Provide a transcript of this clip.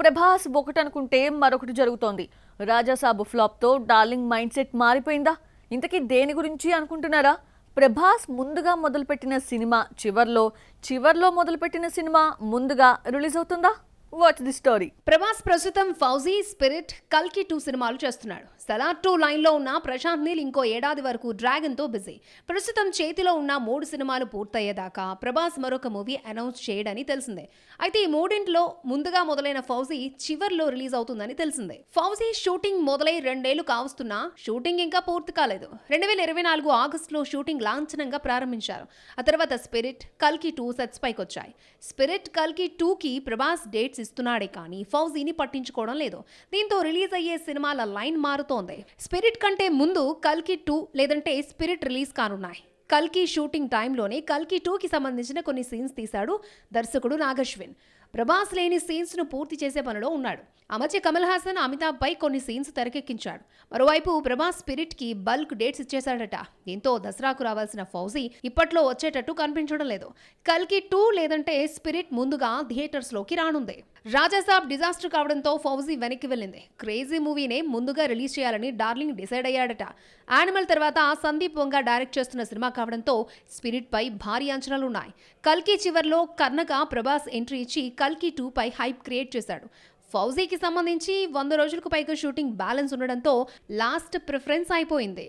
ప్రభాస్ ఒకటనుకుంటే మరొకటి జరుగుతోంది. రాజాసాబు ఫ్లాప్తో డార్లింగ్ మైండ్ సెట్ మారిపోయిందా? ఇంతకీ దేని గురించి అనుకుంటున్నారా? ప్రభాస్ ముందుగా మొదలుపెట్టిన సినిమా చివర్లో మొదలుపెట్టిన సినిమా ముందుగా రిలీజ్ అవుతుందా? Watch the story. ప్రభాస్ ప్రస్తుతం ఫౌజీ, స్పిరిట్, కల్కి 2 సినిమాలు చేస్తున్నాడు. సలార్ 2 లైన్లో ఉన్న ప్రశాంత్ నీల్ ఇంకో ఏడాది వరకు డ్రాగన్ తో బిజీ. ప్రస్తుతం చేతిలో ఉన్న 3 సినిమాలు పూర్తయ్యేదాకా ప్రభాస్ మరొక మూవీ అనౌన్స్ చేయడని తెలిసిందే. అయితే ఈ మూడింట్లో ముందుగా మొదలైన ఫౌజీ చివర్లో రిలీజ్ అవుతుందని తెలిసిందే. ఫౌజీ షూటింగ్ మొదలై 2 ఏళ్లు కావస్తున్నా షూటింగ్ ఇంకా పూర్తి కాలేదు. 2024 ఆగస్టులో షూటింగ్ లాంఛనంగా ప్రారంభించారు. ఆ తర్వాత స్పిరిట్, కల్కి 2 సెట్స్ పైకొచ్చాయి. స్పిరిట్, కల్కి 2కి ప్రభాస్ డేట్స్ ఇస్తున్నాడే కానీ ఫౌజీని పట్టించుకోవడం లేదు. దీంతో రిలీజ్ అయ్యే సినిమాల లైన్ మారుతోంది. స్పిరిట్ కంటే ముందు కల్కి 2 లేదంటే స్పిరిట్ రిలీజ్ కానున్నాయి. కల్కి షూటింగ్ టైంలోనే కల్కి 2కి సంబంధించిన కొన్ని సీన్స్ తీశాడు దర్శకుడు నాగశ్విన్. ప్రభాస్ లేని సీన్స్ ను పూర్తి చేసే పనిలో ఉన్నాడు. ఆ మధ్య కమల్ హాసన్, అమితాబ్ పై కొన్ని సీన్స్ తెరకెక్కించాడు. మరోవైపు ప్రభాస్ స్పిరిట్ కి బల్క్ డేట్స్ ఇచ్చేశాడట. దీంతో దసరాకు రావాల్సిన ఫౌజీ ఇప్పట్లో వచ్చేటట్టు కనిపించడం లేదు. కల్కి 2 లేదంటే స్పిరిట్ ముందుగా థియేటర్స్ లోకి రానుంది. రాజాసాబ్ డిజాస్టర్ కావడంతో ఫౌజీ వెనక్కి వెళ్ళింది. క్రేజీ మూవీనే ముందుగా రిలీజ్ చేయాలని డార్లింగ్ డిసైడ్ అయ్యాడట. యానిమల్ తర్వాత సందీప్ వంగా డైరెక్ట్ చేస్తున్న సినిమా కావడంతో స్పిరిట్ పై భారీ అంచనాలున్నాయి. కల్కి చివర్లో కర్ణగా ప్రభాస్ ఎంట్రీ ఇచ్చి కల్కి 2 పై హైప్ క్రియేట్ చేశాడు. ఫౌజీకి సంబంధించి 100 రోజులకు పైగా షూటింగ్ బ్యాలెన్స్ ఉండడంతో లాస్ట్ ప్రిఫరెన్స్ అయిపోయింది.